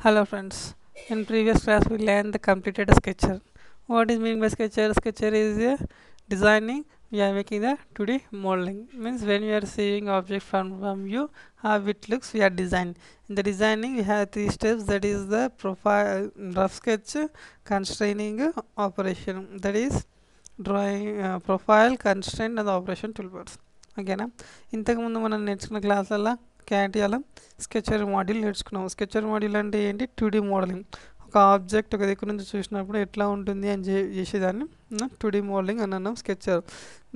Hello friends. In previous class we learned the completed sketcher. What is mean by sketcher? Sketcher is a designing. We are making the 2D modeling. Means when we are seeing object from view, how it looks, we are design. In the designing, we have three steps. That is the profile, rough sketch, constraining operation. That is drawing profile, constraint, and the operation toolbars. ఓకేనా ఇంతకుముందు మనం నేర్చుకున్న క్లాసులలో క్యాటియాలో sketcher module నేర్చుకున్నాం. Sketcher module అంటే ఏంటి? 2D modelling. ఒక object ఒక దగ్గర నుంచి చూసినప్పుడు ఎట్లా ఉంటుంది అని చేసేదాన్ని 2D మోడలింగ్ అని అన్నాం. స్కెచర్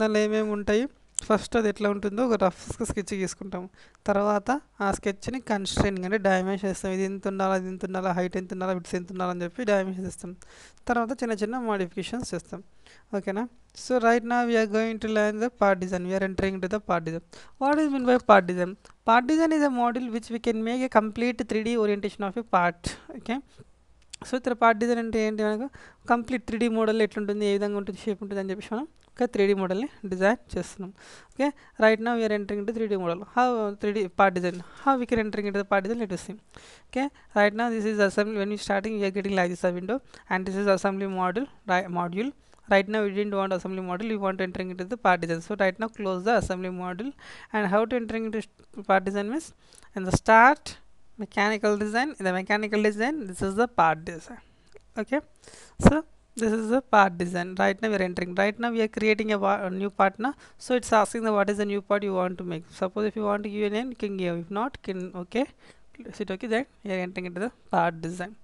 దానిలో ఏమేమి ఉంటాయి? ఫస్ట్ అది ఎట్లా ఉంటుందో ఒక రఫ్ స్కెచ్ గీసుకుంటాం. తర్వాత ఆ స్కెచ్ని కన్స్ట్రైనింగ్ అంటే డైమెన్షన్ ఇస్తాం. ఇది ఎంత ఉండాలి, అది ఎంత ఉండాలి, హైట్ ఎంత ఉండాలి, విడ్త్ ఎంత ఉండాలని చెప్పి డైమెన్షన్ ఇస్తాం. తర్వాత చిన్న చిన్న మోడిఫికేషన్స్ చేస్తాం. ఓకేనా? So right now we are going to learn the part design. We are entering into the part design. What is mean by part design? Part design is a model which we can make a complete 3D orientation of a part. Okay. So ఇక్కడ part design అంటే ఏంటి అనగా complete 3D model ఎట్లుంటుంది, ఏ విధంగా ఉంటుంది, shape ఉంటుంది అని చెప్పేసి మనం ఒక 3D మోడల్ని డిజైన్ చేస్తున్నాం. Okay, right now we are entering into 3D model. How 3D part design, how we can entering into the part design, let us see. Okay, right now this is assembly. When we starting we are getting like this a window, and this is assembly module. Right now we didn't want assembly module, we want to entering into the part design. So right now close the assembly module. And how to entering into part design means, in the start mechanical design, in the mechanical design this is the part design. Okay, so this is the part design. Right now we are entering, right now we are creating a new part now. So it's asking the what is the new part you want to make. Suppose if you want to give a name, you can give. If not, can okay, sit. Okay, then we are entering into the part design.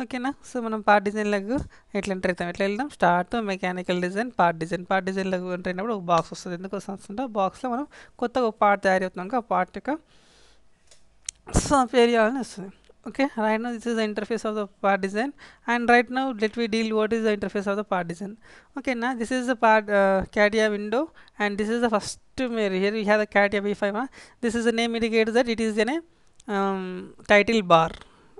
ఓకేనా? So మనం part డిజైన్లకు ఎట్లా enter అవుతాం, ఎట్లా వెళ్దాం? Start mechanical design, part డిజైన్లకు enter అయినప్పుడు ఒక బాక్స్ వస్తుంది. ఎందుకు వస్తుందంటే ఆ బాక్స్లో మనం కొత్తగా ఒక పార్ట్ తయారు అవుతున్నాం, ఆ పార్ట్ యొక్క ఏరియా అని వస్తుంది. Okay, right now this is the interface of the part design, and right now let me deal what is the interface of the part design. Okay, now this is the part CATIA window, and this is the first mirror. Here we have the CATIA V5. This is the name indicates that it is in a title bar.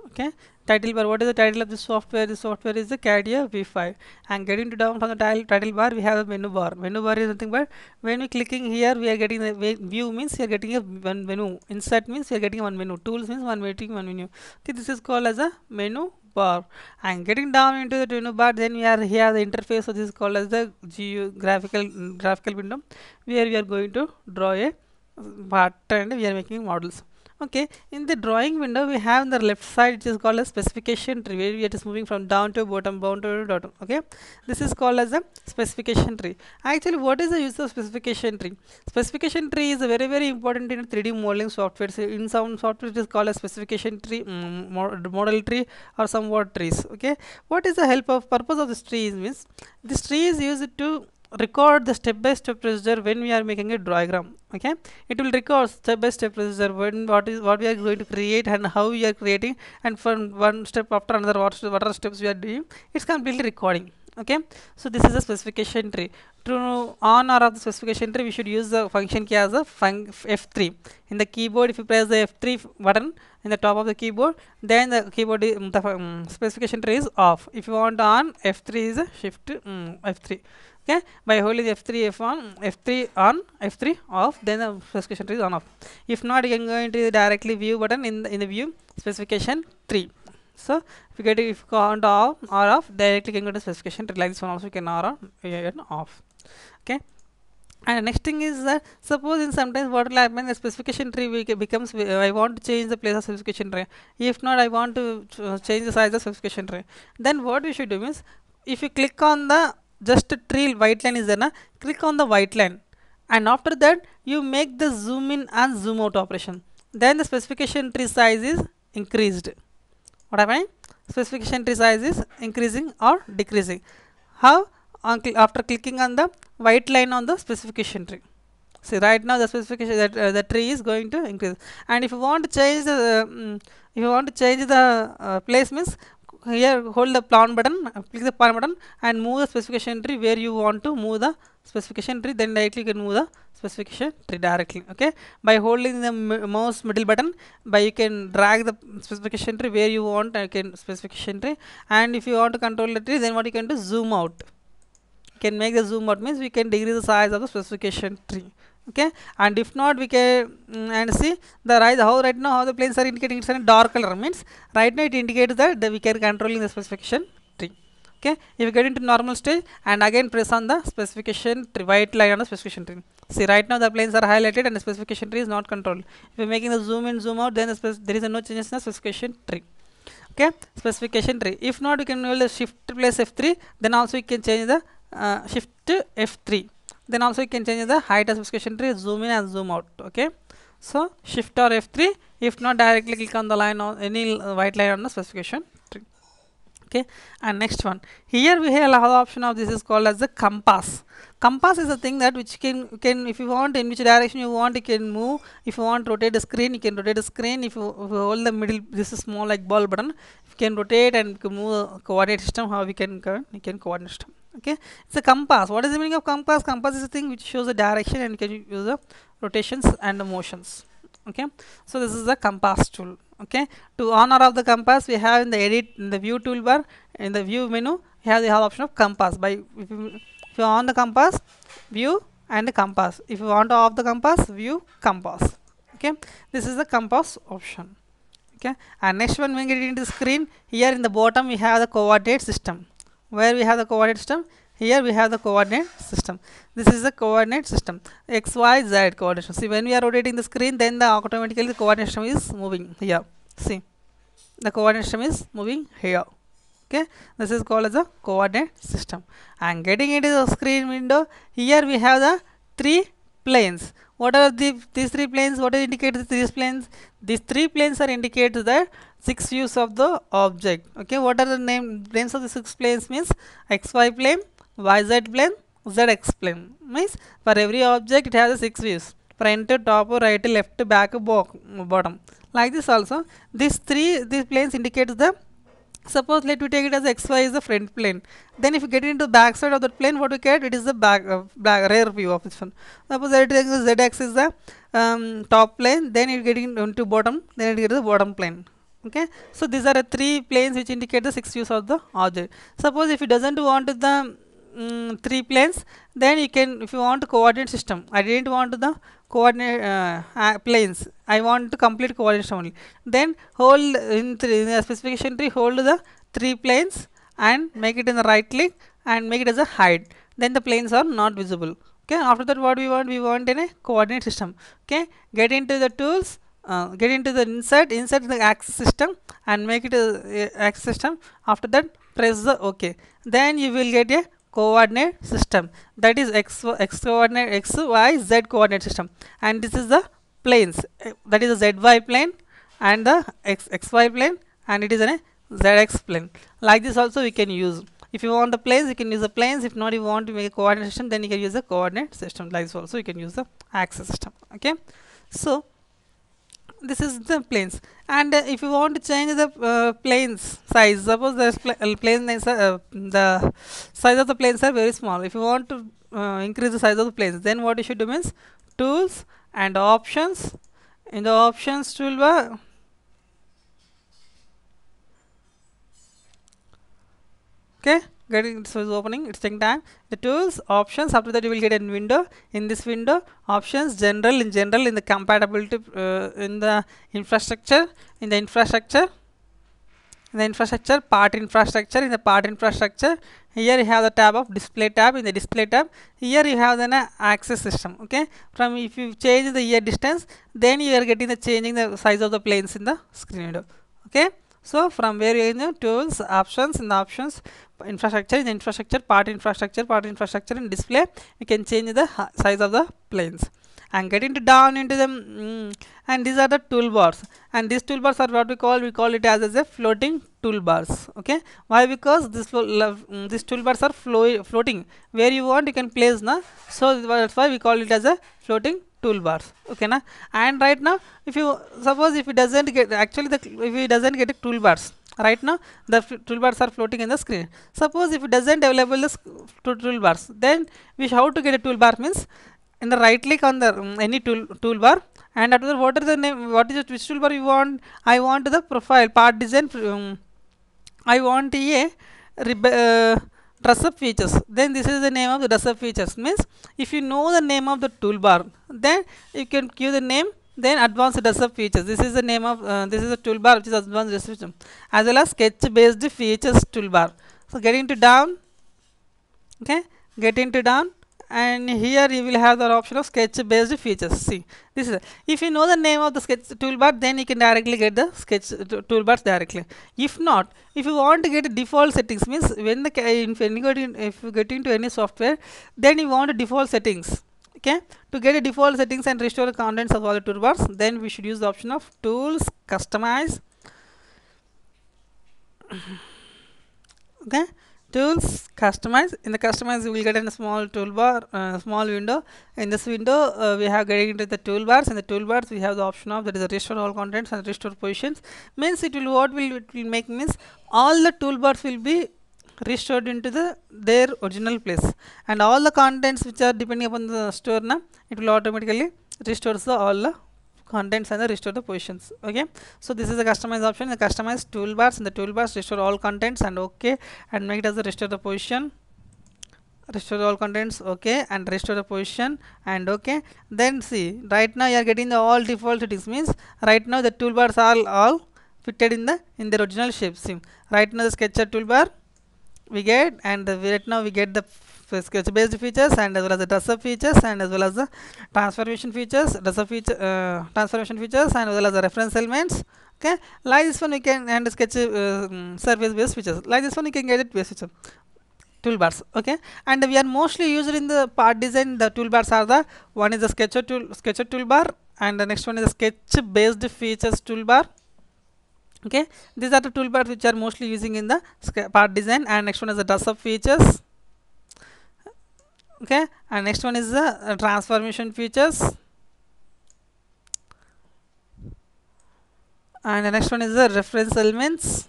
Okay, title bar. What is the title of the software? The software is the CATIA V5. And getting to down from the title bar, we have a menu bar. Menu bar is nothing but when we clicking here, we are getting the view means we are getting a one menu. Insert means we are getting one menu. Tools means one menu. Okay, this is called as a menu bar. And getting down into the menu bar, then we are here the interface. So this is called as the GU graphical window, where we are going to draw a part and we are making models. Okay, in the drawing window we have on the left side, it is called a specification tree, where it is moving from down to bottom, bottom. Okay, this is called as a specification tree. Actually, what is the use of specification tree? Specification tree is very very important in 3D modeling software. So in some software it is called a specification tree, model tree, or somewhat trees. Okay, what is the help of purpose of this tree means, this tree is used to record the step-by-step procedure when we are making a diagram. Okay, it will record step-by-step procedure when what we are going to create and how we are creating, and from one step after another what are steps we are doing, it's completely recording. Okay, so this is a specification tree. To on or off the specification tree, we should use the function key as a F3 in the keyboard. If you press the F3 button in the top of the keyboard, then the keyboard specification tree is off. If you want on, F3 is a shift F3. Okay, by holding F3 F3 on, F3 off, then the specification tree is on off. If not, you can go into the directly view button in the view specification tree. So if you go on to on or off, directly can go to specification tree. Like this one also you can on off. Okay, and next thing is that suppose in sometimes what will happen, the specification tree becomes I want to change the place of specification tree. If not, I want to change the size of specification tree. Then what we should do is, if you click on the just tree white line is there na, click on the white line, and after that you make the zoom in and zoom out operation, then the specification tree size is increased. What happening? Specification tree size is increasing or decreasing. How? After clicking on the white line on the specification tree. See, right now the specification that the tree is going to increase. And if you want to change the place means, here hold the pawn button, click the pawn button, and move the specification tree where you want to move the specification tree, then directly you can move the specification tree directly. Okay, by holding the mouse middle button, you can drag the specification tree where you want, specification tree. And if you want to control the tree, then what you can do, zoom out. Can make the zoom out means we can decrease the size of the specification tree. Okay, and if not, we can and see the right how right now how the planes are indicating it's in dark color means right now it indicates that we can controlling the specification tree. Okay, if you get into normal stage and again press on the specification tree, white line on the specification tree. See, right now the planes are highlighted and the specification tree is not controlled. If you're making the zoom in zoom out, then there is no changes in the specification tree. Okay, specification tree. If not, you can hold the shift plus F3, then also you can change the shift F3, then also you can change the height of specification tree, zoom in and zoom out. Okay, so shift or F3. If not, directly click on the line on any white line on the specification tree. Okay, and next one, here we have another option of this is called as the compass. Compass is a thing that which can if you want in which direction you want, you can move. If you want to rotate the screen, you can rotate the screen. If you hold the middle, this is small like ball button, you can rotate and move the coordinate system. How we can coordinate system. Okay, it's a compass. What is the meaning of compass? Compass is a thing which shows the direction and you can use the rotations and the motions. Okay, so this is the compass tool. Okay, to on or off the compass, we have in the edit in the view toolbar, in the view menu, we have the whole option of compass. By if you on the compass, view and the compass. If you want to off the compass, view compass. Okay, this is the compass option. Okay, and next one, when we get into the screen, here in the bottom we have the coordinate system. Where we have the coordinate system? Here we have the coordinate system. This is the coordinate system, x, y, z coordinate system. See, when we are rotating the screen, then the automatically the coordinate system is moving here. See, the coordinate system is moving here. Okay, this is called as a coordinate system. And getting into the screen window, here we have the three planes. What are these three planes? What are indicated these planes? These three planes are indicated the 6 views of the object. Okay, what are the names of the 6 planes? Means xy plane, yz plane, zx plane. Means for every object it has 6 views: front, top, right, left, back, bottom. Like this also, these planes indicate the. Suppose let me take it as xy is the front plane. Then if you get into the back side of the plane, what we get? It is the back rear view of this one. Suppose let it is zx is the top plane. Then you get into bottom. Then it is the bottom plane. Okay, so these are the 3 planes which indicate the 6 views of the object. Suppose if it doesn't want the 3 planes, then you can, if you want coordinate system, I didn't want the coordinate planes, I want to complete coordinate system only, then hold in the specification tree, hold the 3 planes and make it in the right click and make it as a hide, then the planes are not visible. Okay, after that what we want in a coordinate system. Okay, get into the tools, get into the insert the axis system and make it a axis system. After that press the OK, then you will get a coordinate system, that is x coordinate, x, y, z coordinate system, and this is the planes, that is the zy plane and the xy plane, and it is a zx plane. Like this also we can use. If you want the planes, you can use the planes. If not, you want to make a coordinate system, then you can use the coordinate system. Like this also you can use the axis system. Okay, so this is the planes. And if you want to change the planes size, suppose the the size of the planes are very small. If you want to increase the size of the planes, then what you should do means tools and options. In the options toolbar, okay, getting so is opening, it's taking time. The tools, options, after that you will get a window. In this window, options, general, in the compatibility, in the infrastructure, part infrastructure, in the part infrastructure, here you have the tab of display tab. In the display tab, here you have the access system. Okay, from if you change the ear distance, then you are getting the changing the size of the planes in the screen window. Okay, so from where you know tools, options, in the options, infrastructure, in the infrastructure, part infrastructure, in display, you can change the size of the planes. And getting down into the and these are the toolbars, and these toolbars are what we call it as a floating toolbars. Okay, why? Because these toolbars are floating, where you want you can place na, so that's why we call it as a floating toolbars. Okay na. And right now if you suppose if it doesn't get actually the if it doesn't get a toolbars, right now the toolbars are floating in the screen. Suppose if it doesn't available the toolbars, then how to get a toolbar means in the right click on the any toolbar, and after that what is the name, which toolbar you want? I want the profile part design, I want a dress up features, then this is the name of the dress up features. Means if you know the name of the toolbar, then you can give the name, then advanced dress up features. This is the name of this is a toolbar which is advanced dress up feature, as well as sketch based features toolbar. So getting to down, okay, get into down, and here you will have the option of sketch based features. See, this is, if you know the name of the sketch toolbar, then you can directly get the sketch toolbars directly. If not, if you want to get default settings, means when the if you get into any software, then you want default settings. Okay, to get a default settings and restore the contents of all the toolbars, then we should use the option of tools, customize. Okay, tools, customize. In the customize, you will get a small toolbar, small window. In this window, we have getting into the toolbars. In the toolbars, we have the option of, that is, restore all contents and restore positions. Means it will, what will it will make, means all the toolbars will be restored into their original place, and all the contents which are depending upon the store now, it will automatically restores all the contents and restore the positions. Okay, so this is the customize option. The customize toolbars, in the toolbars restore all contents, and okay, and make it as a restore the position, restore all contents, okay, and restore the position, and okay. Then see, right now you are getting the all default settings. Means right now the toolbars are all fitted in the original shape. See, right now the sketcher toolbar we get, and right now we get the sketch based features, and as well as the dress up features, and as well as the transformation features, dress up feature, transformation features, and as well as the reference elements. Okay, like this one we can, and sketch surface based features, like this one you can get it base feature toolbars. Okay, and we are mostly used in the part design. The toolbars are the, one is the sketcher toolbar, and the next one is the sketch based features toolbar. Okay, these are the toolbars which are mostly using in the part design. And next one is the dress up features. Okay, and next one is the transformation features, and the next one is the reference elements,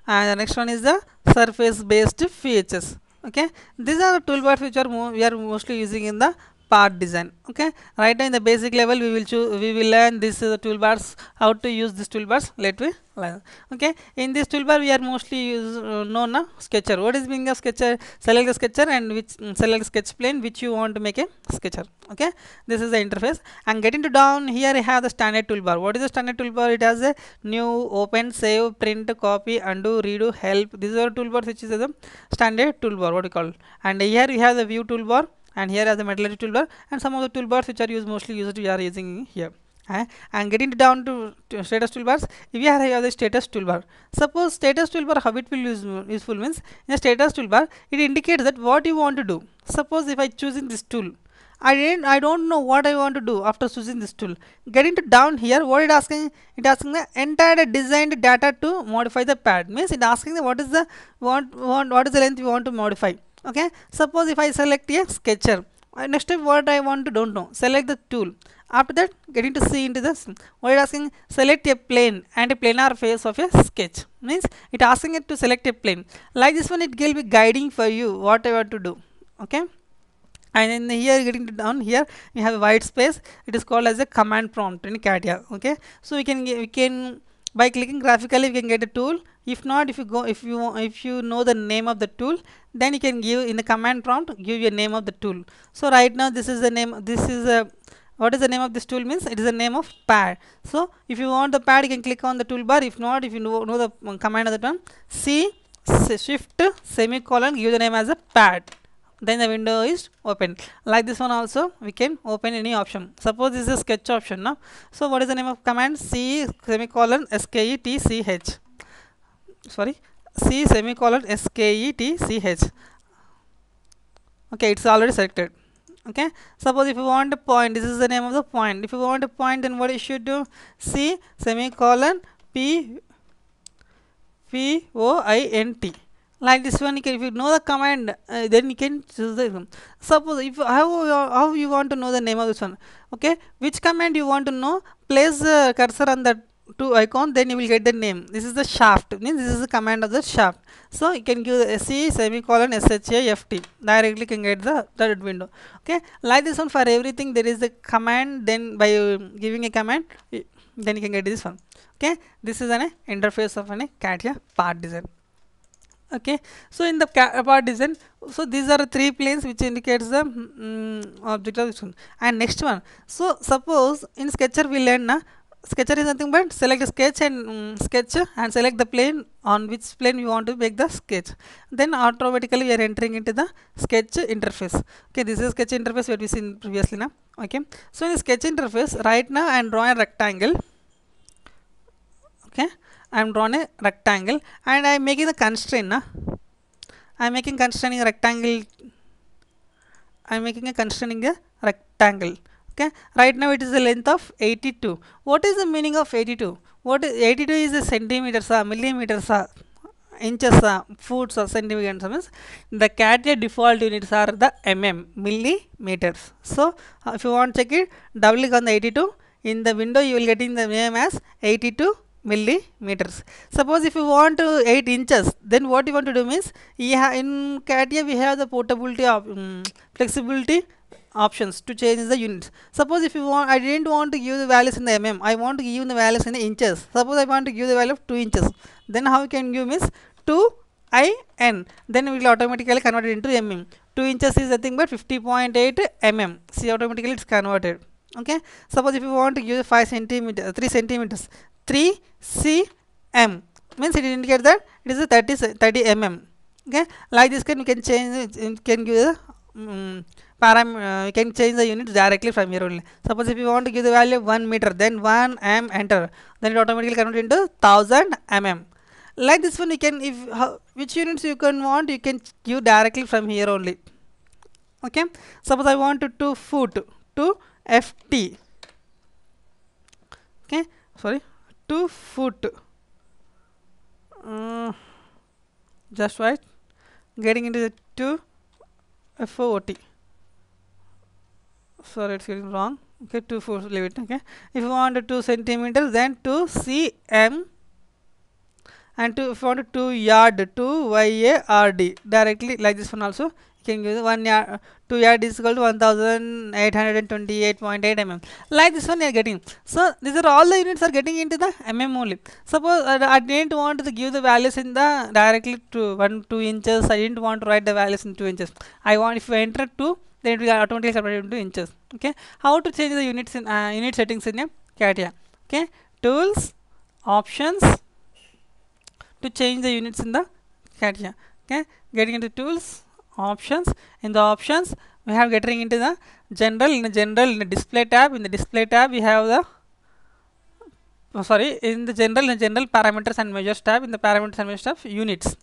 and the next one is the surface based features. Okay, these are the toolbars which are we are mostly using in the part design. Okay, right now in the basic level we will learn this toolbars, how to use these toolbars. Let me learn. Okay, in this toolbar we are mostly use known sketcher. What is being a sketcher? Select the sketcher, and which select sketch plane which you want to make a sketcher. Okay, this is the interface. And getting to down here, I have the standard toolbar. What is the standard toolbar? It has a new, open, save, print, copy, undo, redo, help. These are toolbars which is the standard toolbar, what you call. And here we have the view toolbar, and here as a metallurgy toolbar, and some of the toolbars which are mostly used we are using here. And getting down to status toolbars, we are here the status toolbar. Suppose status toolbar, how it will useful means, in the status toolbar it indicates that what you want to do. Suppose if I choosing this tool, I don't know what I want to do after choosing this tool. Getting to down here, what it asking? It asking the entire designed data to modify the pad. Means it asking the what is the what is the length you want to modify. Okay, suppose if I select a sketcher, next step what I want to don't know, select the tool. After that, getting to see into this, what it asking, select a plane and a planar face of a sketch. Means it asking it to select a plane. Like this one, it will be guiding for you what I want to do. Okay, and in here getting down here we have a white space. It is called as a command prompt in CATIA. Okay, so we can by clicking graphically we can get a tool. If not, if you know the name of the tool, then you can give in the command prompt, give a name of the tool. So right now this is the name, this is a, what is the name of this tool? Means it is the name of pad. So if you want the pad, you can click on the toolbar. If not, if you know the command of the term, C shift semicolon, give the name as a pad, then the window is open. Like this one also we can open any option. Suppose this is a sketch option now. So what is the name of command? C semicolon sketch, sorry, C semicolon sketch. Okay, it's already selected. Okay, suppose if you want a point, this is the name of the point. If you want a point, then what you should do? C semicolon point. Like this one, if you know the command, then you can choose the. Suppose if how you want to know the name of this one. Okay, which command you want to know? Place the cursor on that two icon, then you will get the name. This is the shaft, means this is the command of the shaft. So you can give the C semicolon shaft, directly can get the third window. Okay, like this one, for everything there is a command, then by giving a command then you can get this one. Okay, this is an interface of a CATIA part design. Okay, so in the part design, so these are the three planes which indicates the object of this one. And next one, so suppose in sketcher we learn na, sketcher is nothing but select sketch and sketch and select the plane on which plane you want to make the sketch, then automatically we are entering into the sketch interface. Okay, this is sketch interface what we seen previously now. Okay, so in sketch interface right now I am drawing a rectangle. Okay, I am drawing a rectangle and I am making the constraint na. I am making constraining a rectangle. I am making a constraining a rectangle. Okay, right now it is the length of 82. What is the meaning of 82? What is 82 is a centimeters or millimeters or inches or foot or centimeters. Means the CATIA default units are the mm, millimeters. So if you want to check it, double click on the 82. In the window you will get in the name as 82 millimeters. Suppose if you want to 8 inches, then what you want to do means, in CATIA we have the portability of flexibility options to change the units. Suppose if you want, I didn't want to give the values in the mm, I want to give the values in the inches. Suppose I want to give the value of 2 inches, then how you can give means 2 in, then we will automatically convert it into mm. 2 inches is nothing but 50.8 mm. See, automatically it's converted. Okay, suppose if you want to use 5 centimeters, 3 centimeters, 3 cm means it indicates that it is a 30 mm. Okay, like this you can change, you can give the you can change the units directly from here only. Suppose if you want to give the value of 1 meter, then 1 m enter, then it automatically convert into 1000 mm. Like this one you can, if which units you can want, you can give directly from here only. Okay, suppose I want to 2 foot, 2 ft. Okay, sorry, 2 foot, just right, getting into the 2 FOT. Sorry, it's getting wrong. Okay, 2 4 leave it. Okay, if you want 2 centimeters, then 2 cm, and if you want 2 yard, 2 yard directly like this one also. You can use 1 yard, 2 yard is equal to 1828.8 mm. Like this one you are getting. So these are all the units are getting into the mm only. Suppose I didn't want to give the values in the directly to 2 inches. I didn't want to write the values in 2 inches. I want, if I enter 2, then it will automatically convert into inches. Okay, how to change the units in unit settings in a CATIA? Okay, tools, options, to change the units in the CATIA. Okay, getting into tools, options. In the options we have getting into the general. In the general, in the display tab, we have the in the general parameters and measures tab, in the parameters and measures tab, units.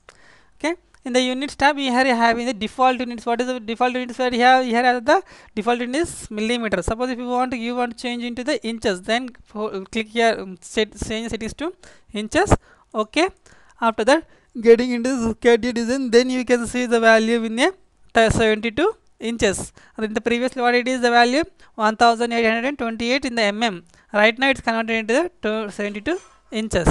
Okay, in the units tab we are having the default units. What is the default units that we have here? Are the default unit is millimeters. Suppose if you want to change into the inches, then click here, change it is to inches. Okay, after that getting into the CATIA design, then you can see the value in a 72 inches. In the previously what it is, the value 1828 in the mm. Right now it's converted into the 72 inches.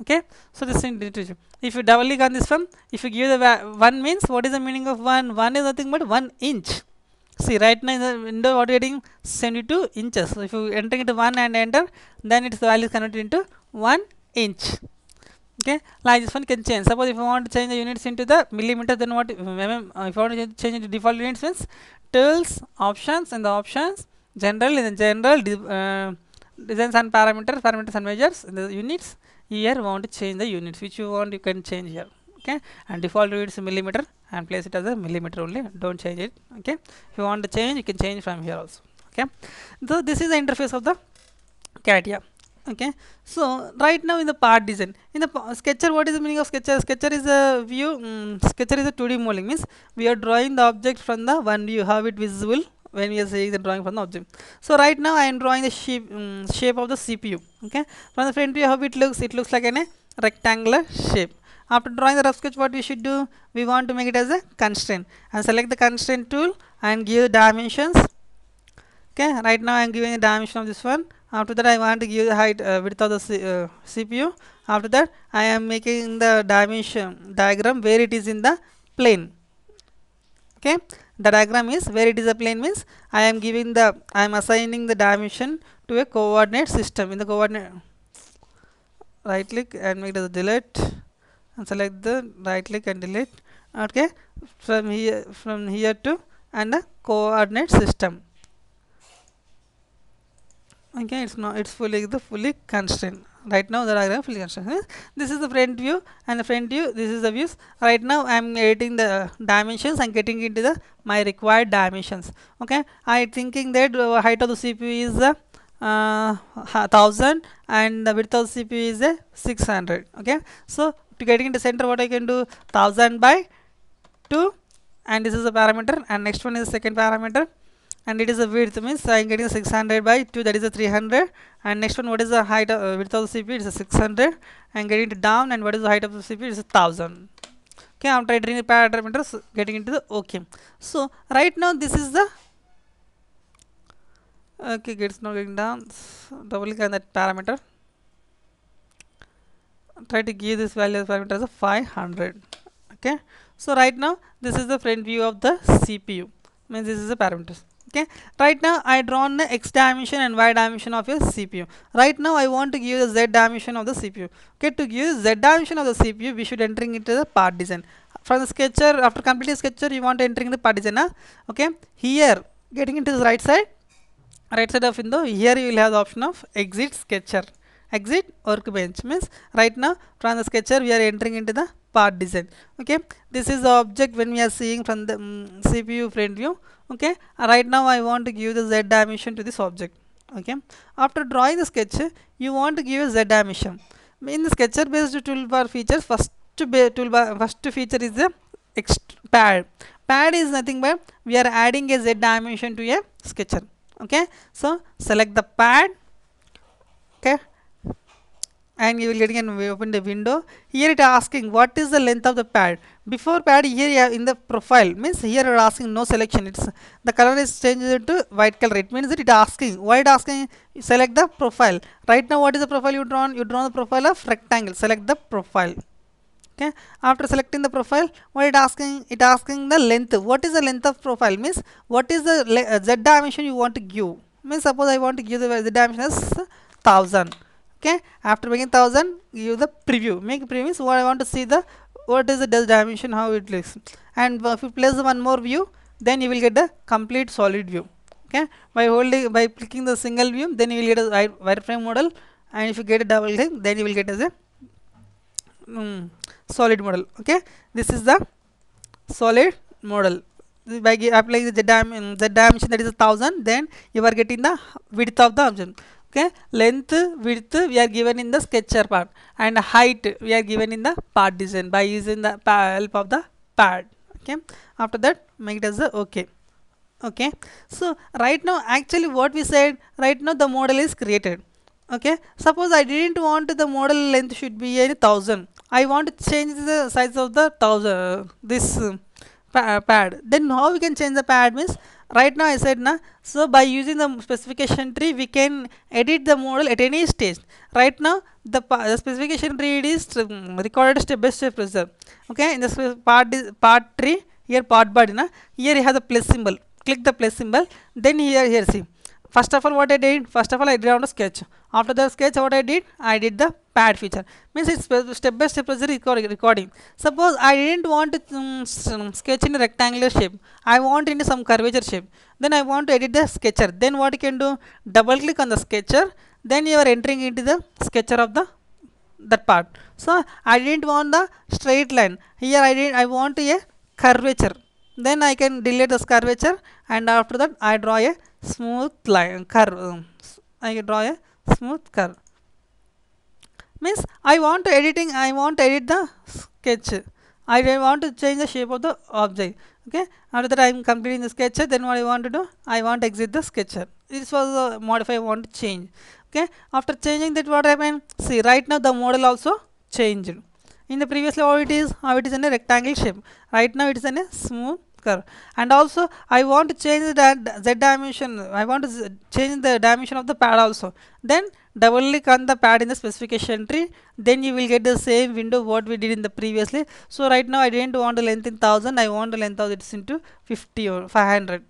Okay, so this is, if you double click on this one, if you give the 1 means, what is the meaning of 1? 1 is nothing but 1 inch. See, right now in the window what getting 72 inches. So if you enter into 1 and enter, then its value is converted into 1 inch. Okay, like this one can change. Suppose if you want to change the units into the millimeter, then what if you want to change into default units means tools, options, and the options, general, in the general designs and parameters and measures in the units. Here you want to change the units, which you want you can change here. Okay, and default units millimeter, and place it as a millimeter only, don't change it. Okay, if you want to change, you can change from here also. Okay, so this is the interface of the CATIA. Okay, so right now in the part design, in the sketcher, what is the meaning of sketcher? Sketcher is a view, sketcher is a 2D modeling, means we are drawing the object from the one view, have it visible when we are saying the drawing from the object. So right now I am drawing the shape of the CPU. Okay, from the front view how it looks like a rectangular shape. After drawing the rough sketch, what we should do, we want to make it as a constraint, and select the constraint tool and give dimensions. Okay, right now I am giving the dimension of this one. After that I want to give the height, width of the CPU. After that I am making the dimension diagram where it is in the plane. Okay, the diagram is where it is a plane means I am assigning the dimension to a coordinate system. In the coordinate, right click and make it as delete, and select the right click and delete. Okay, from here to and the coordinate system. Okay, it's not, it's fully constrained. Right now the diagram fully constrained. This is the front view, and the front view, this is the views. Right now I am editing the dimensions and getting into the my required dimensions. Okay, I thinking that height of the CPU is 1000 and the width of the CPU is 600. Okay, so to getting into center, what I can do, 1000 by 2, and this is the parameter, and next one is second parameter, and it is a width, means I am getting 600 by 2, that is a 300, and next one, what is the height of, width of the CPU, it is a 600, and getting it down, and what is the height of the CPU, it is a 1000. Okay, after entering the parameters, getting into the okay. So right now this is the okay, it's not getting down. So, double click on that parameter, try to give this value of parameter as a 500. Okay, so right now this is the front view of the CPU, means this is the parameters. Okay, right now I drawn the x dimension and y dimension of your CPU. Right now I want to give the z dimension of the CPU. Okay, to give z dimension of the CPU, we should entering into the part design. From the sketcher, after completing sketcher, you want to entering the part design. Okay, here getting into the right side of window, here you will have the option of exit sketcher, exit workbench, means right now from the sketcher we are entering into the part design. Okay, this is the object when we are seeing from the CPU front view. Okay, right now I want to give the z dimension to this object. Okay, after drawing the sketch, you want to give a z dimension. In the sketcher based toolbar features, first feature is the pad. Pad is nothing but we are adding a z dimension to a sketcher. Okay, so select the pad. Okay, and you will getting an open the window. Here it asking what is the length of the pad. Before pad, here you have in the profile, means here it asking no selection, it's the color is changed to white color. It means that it asking, why it asking, select the profile. Right now what is the profile you drawn the profile of rectangle, select the profile. Okay, after selecting the profile, what it asking the length. What is the length of profile, means what is the z dimension you want to give, means suppose I want to give the z dimension as 1000. Okay, after making 1000, give the preview, make preview means what I want to see the what is the dimension, how it looks. And if you place one more view, then you will get the complete solid view. Okay, by clicking the single view, then you will get a wireframe model, and if you get a double click, then you will get as a solid model. Okay, this is the solid model. By applying the dimension, that is 1000, then you are getting the width of the object. Okay, length, width we are given in the sketcher part, and height we are given in the part design by using the help of the pad. Okay, after that make it as a okay. Okay, so right now actually what we said, right now the model is created. Okay, suppose I didn't want the model length should be 1000, I want to change the size of the 1000 this pad. Then how we can change the pad, means right now I said na, so by using the specification tree we can edit the model at any stage. Right now the specification tree is recorded step by step procedure. Okay, in the part tree, here part body na, here you have the plus symbol, click the plus symbol, then here see. First of all what I did, first of all I draw a sketch. After the sketch what I did the pad feature, means it's step by step procedure recording. Suppose I didn't want to sketch in a rectangular shape, I want into some curvature shape, then I want to edit the sketcher. Then what you can do, double click on the sketcher, then you are entering into the sketcher of the that part. So I didn't want the straight line, here I want a curvature, then I can delete this curvature, and after that I draw a smooth line curve. I draw a smooth curve, means I want to edit the sketch, I want to change the shape of the object. Okay, after that I am completing the sketcher, then what I want to do, I want to exit the sketcher. This was the modify I want to change. Okay, after changing that what happened, see right now the model also changed. In the previously how it is in a rectangle shape, right now it is in a smooth curve. And also I want to change the z dimension, I want to change the dimension of the pad also. Then double click on the pad in the specification tree, then you will get the same window what we did in the previously. So right now I didn't want the length in 1000, I want the length of it into 50 or 500.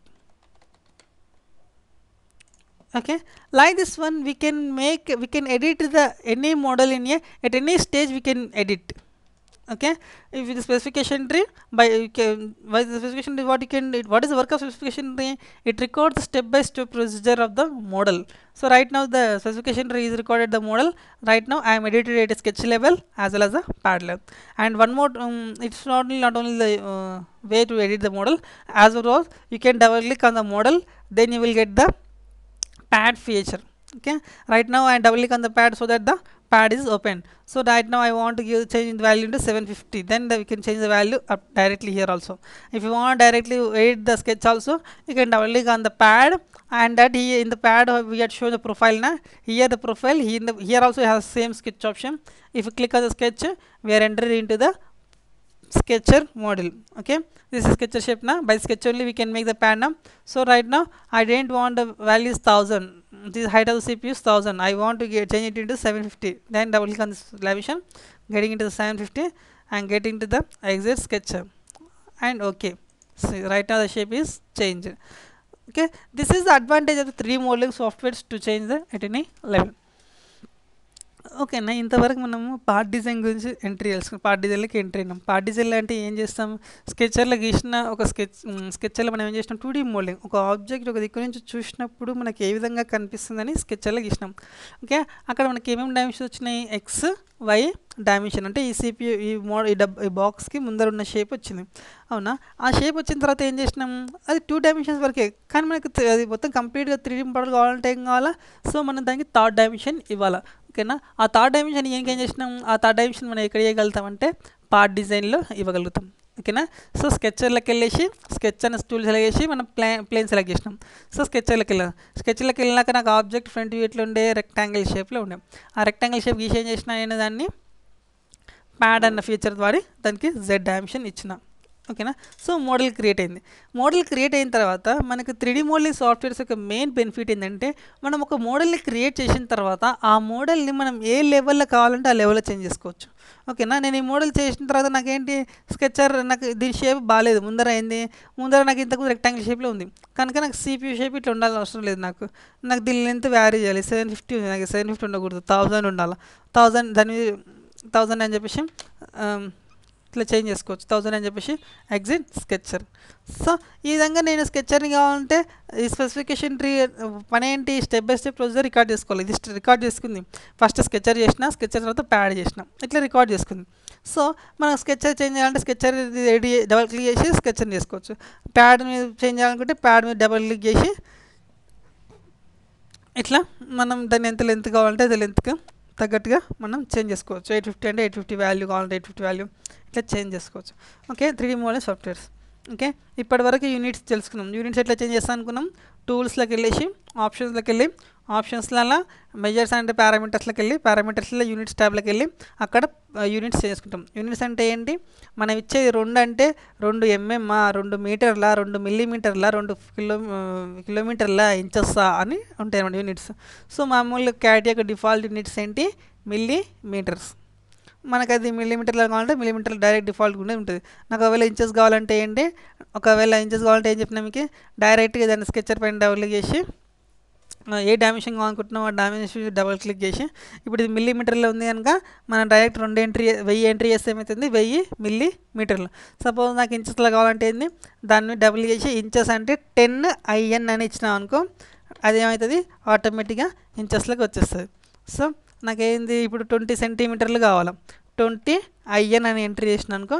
Okay, like this one we can edit the any model in a at any stage we can edit. Okay, if the specification tree by the specification tree, what is the work of specification tree? It records the step by step procedure of the model. So right now the specification tree is recorded the model. Right now I am edited at a sketch level as well as a pad level. And one more, it's not only the way to edit the model, as well as you can double click on the model, then you will get the pad feature. Okay, right now I double click on the pad so that the pad is open. So right now I want to change the value into 750, then we can change the value up directly here also. If you want directly edit the sketch also, you can double click on the pad, and that here in the pad we had shown the profile now. Here the profile, here also has same sketch option. If you click on the sketch, we are entered into the sketcher model. Okay, this is sketcher shape now. By sketch only we can make the pad now. So right now I didn't want the value is 1000, this height of the CPU is 1000, I want to change it into 750. Then double click on this elevation, getting into the 750 and getting to the exit sketcher, and okay, so right now the shape is changed. Okay, this is the advantage of the 3D modeling softwares to change the at any level. ఓకేనా, ఇంతవరకు మనము part design గురించి entry చేసుకున్నాం. Part డిజైన్లోకి entry అయినాం. Part డిజైన్లో అంటే ఏం చేస్తాం, స్కెచర్లో గీసిన ఒక స్కెచర్లో మనం ఏం చేసినాం, 2D మోడలింగ్. ఒక ఆబ్జెక్ట్ ఒక దిక్కు నుంచి చూసినప్పుడు మనకి ఏ విధంగా కనిపిస్తుందని స్కెచర్లో గీసినాం. ఓకే, అక్కడ మనకి ఏమేమి డైమెన్షన్స్ వచ్చినాయి, ఎక్స్ వై డైమెన్షన్, అంటే ఈ CPU ఈ బాక్స్కి ముందర ఉన్న షేప్ వచ్చింది. అవునా, ఆ షేప్ వచ్చిన తర్వాత ఏం చేసినాం, అది 2 డైమెన్షన్స్ వరకే, కానీ మనకి అది మొత్తం కంప్లీట్గా 3D మోడల్ కావాలంటే ఏం కావాలా, సో మనం దానికి థర్డ్ డైమెన్షన్ ఇవ్వాలా. ఓకేనా, ఆ థర్డ్ డైమెన్షన్ ఏం చేసినాం, ఆ థర్డ్ డైమెన్షన్ మనం ఎక్కడ చేయగలుగుతామంటే పార్ట్ డిజైన్లో ఇవ్వగలుగుతాం. ఓకేనా, సో స్కెచర్లోకి వెళ్ళేసి స్కెచ్ అనే టూల్ సెలెక్ట్ చేసి మనం ప్లేన్ సెలెక్ట్ చేసినాం. సో స్కెచర్లోకి వెళ్ళాక నాకు ఆబ్జెక్ట్ ఫ్రంట్ వ్యూ ఎట్లా ఉండే, రెక్టాంగిల్ షేప్లో ఉండే. ఆ రెక్టాంగిల్ షేప్ గీసి ఏం చేసిన నేను దాన్ని ప్యాడ్ అన్న ఫీచర్ ద్వారా దానికి Z డైమెన్షన్ ఇచ్చిన. ఓకేనా, సో మోడల్ క్రియేట్ అయింది. మోడల్ క్రియేట్ అయిన తర్వాత మనకు 3D మోడలింగ్ సాఫ్ట్వేర్స్ యొక్క మెయిన్ బెనిఫిట్ ఏంటంటే, మనం ఒక మోడల్ని క్రియేట్ చేసిన తర్వాత ఆ మోడల్ని మనం ఏ లెవెల్లో కావాలంటే ఆ లెవెల్లో చేంజ్ చేసుకోవచ్చు. ఓకేనా, నేను ఈ మోడల్ చేసిన తర్వాత నాకేంటి, స్కెచర్ నాకు దీని షేప్ బాగాలేదు, ముందర నాకు ఇంతకు రెక్టాంగిల్ షేప్లో ఉంది కనుక నాకు CPU షేప్ ఇట్లా ఉండాల్సిన అవసరం లేదు. నాకు దీని లెంత్ వ్యారీ చేయాలి, 750 ఉంది, నాకు 750 ఉండకూడదు, 1000 ఉండాలి. 1000 అని చెప్పేసి ఇట్లా చేంజ్ చేసుకోవచ్చు, 1000 అని చెప్పేసి ఎగ్జిట్ స్కెచర్. సో ఈ విధంగా నేను స్కెచర్ని కావాలంటే ఈ స్పెసిఫికేషన్ ట్రీ పని ఏంటి, step by step procedure record చేసుకోవాలి. ఇది రికార్డ్ చేసుకుంది, ఫస్ట్ స్కెచర్ చేసిన, స్కెచర్ తర్వాత ప్యాడ్ చేసిన, ఇట్లా రికార్డ్ చేసుకుంది. సో మనం స్కెచర్ చేంజ్ చేయాలంటే స్కెచర్ డబల్ క్లిక్ చేసి స్కెచర్ని చేసుకోవచ్చు. ప్యాడ్ మీద చేంజ్ చేయాలనుకుంటే ప్యాడ్ మీద డబల్ క్లిక్ చేసి ఇట్లా మనం దాన్ని ఎంత లెంత్ కావాలంటే అది లెంత్కి తగ్గట్టుగా మనం చేంజ్ చేసుకోవచ్చు. 850 అంటే 850 వాల్యూ కావాలంటే 850 వాల్యూ ఇట్లా చేంజ్ చేసుకోవచ్చు. Okay, 3D modelling softwares. Okay, ఇప్పటివరకు యూనిట్స్ తెలుసుకున్నాం. యూనిట్స్ ఎట్లా చేంజ్ చేస్తాం అనుకున్నాం, టూల్స్లోకి వెళ్ళేసి ఆప్షన్స్లోకి వెళ్ళి ఆప్షన్స్లలో మెజర్స్ అంటే పారామీటర్స్లోకి వెళ్ళి పారామీటర్స్లో యూనిట్స్ ట్యాబ్లోకి వెళ్ళి అక్కడ యూనిట్స్ చేసుకుంటాం. యూనిట్స్ అంటే ఏంటి, మనం ఇచ్చేది 2 అంటే 2 mm, 2 మీటర్ల, 2 మిల్లీమీటర్ల, 2 కిలోమీటర్ల, ఇంచెస్సా అని ఉంటాయి అన్నమాట యూనిట్స్. సో మామూలుగా క్యాట్ యొక్క డిఫాల్ట్ యూనిట్స్ ఏంటి, మిల్లీమీటర్స్. మనకు అది మిల్లీమీటర్లో కావాలంటే మిల్లీమీటర్లు డైరెక్ట్ డిఫాల్ట్ ఉండే ఉంటుంది. నాకు ఒకవేళ ఇంచెస్ కావాలంటే ఏంటి, ఒకవేళ ఇంచెస్ కావాలంటే ఏం చెప్పినా మీకు, డైరెక్ట్గా దాన్ని స్కెచర్ పైన డబుల్ చేసి ఏ డైమెన్షన్ కావాలనుకుంటున్నాం ఆ డైమెన్షన్ డబుల్ క్లిక్ చేసి, ఇప్పుడు ఇది మిల్లీమీటర్లో ఉంది కనుక మనం డైరెక్ట్ 1000 ఎంట్రీ చేస్తే ఏమవుతుంది, 1000 మిల్లీమీటర్లు. సపోజ్ నాకు ఇంచెస్లో కావాలంటే ఏంది, దాన్ని డబుల్ చేసి ఇంచెస్ అంటే 10 IN అని ఇచ్చినాం అనుకో, అది ఏమవుతుంది ఆటోమేటిక్గా ఇంచెస్లోకి వచ్చేస్తుంది. సో నాకేంది ఇప్పుడు 20 సెంటీమీటర్లు కావాలి, 20 IN అని ఎంట్రీ చేసిన అనుకో,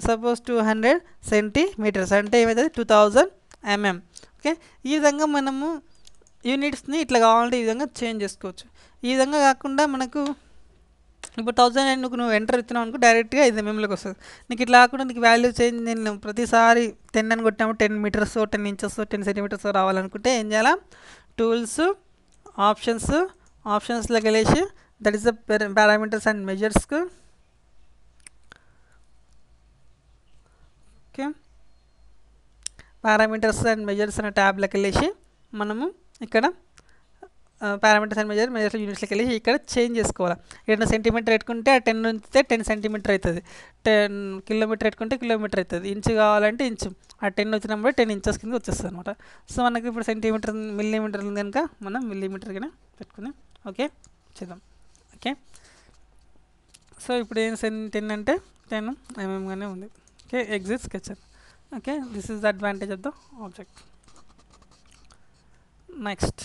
సపోజ్ 200 సెంటీమీటర్స్ అంటే ఏమవుతుంది 2000 mm. ఓకే, ఈ విధంగా మనము యూనిట్స్ని ఇట్లా కావాలంటే ఈ విధంగా చేంజ్ చేసుకోవచ్చు. ఈ విధంగా కాకుండా మనకు ఇప్పుడు 1000 నువ్వు ఎంటర్ ఇస్తున్నావు అనుకో, డైరెక్ట్గా 5 mmలోకి వస్తుంది. నీకు ఇట్లా కాకుండా నీకు వాల్యూ చేంజ్ నేను ప్రతిసారి 10 అని కొట్టినప్పుడు 10 మీటర్స్ 10 ఇంచెస్ 10 సెంటీమీటర్స్ రావాలనుకుంటే ఏం చేయాలా, టూల్స్ ఆప్షన్స్లోకి వెళ్ళేసి that is the parameters and మెజర్స్కు. ఓకే, పారామీటర్స్ అండ్ మెజర్స్ అనే ట్యాబ్లోకి వెళ్ళేసి మనము ఇక్కడ పారామీటర్స్ అండ్ మెజర్స్ యూనిట్స్లోకి వెళ్ళి ఇక్కడ చేంజ్ చేసుకోవాలి. ఏదైనా సెంటీమీటర్ పెట్టుకుంటే ఆ 10 ఉంచితే 10 సెంటీమీటర్ అవుతుంది, 10 కిలోమీటర్ పెట్టుకుంటే కిలోమీటర్ అవుతుంది, ఇంచు కావాలంటే ఇంచు, ఆ 10 వచ్చినప్పుడు 10 ఇంచెస్ కింద వచ్చేస్తుంది అనమాట. సో మనకి ఇప్పుడు సెంటీమీటర్ మిల్లీమీటర్ ఉంది కనుక మనం మిల్లీమీటర్గానే పెట్టుకుని ఓకే చేద్దాం. ఓకే, సో ఇప్పుడు ఏం 10 అంటే 10 mm గానే ఉంది. Okay, exit sketcher. Okay, this is the advantage of the object. Next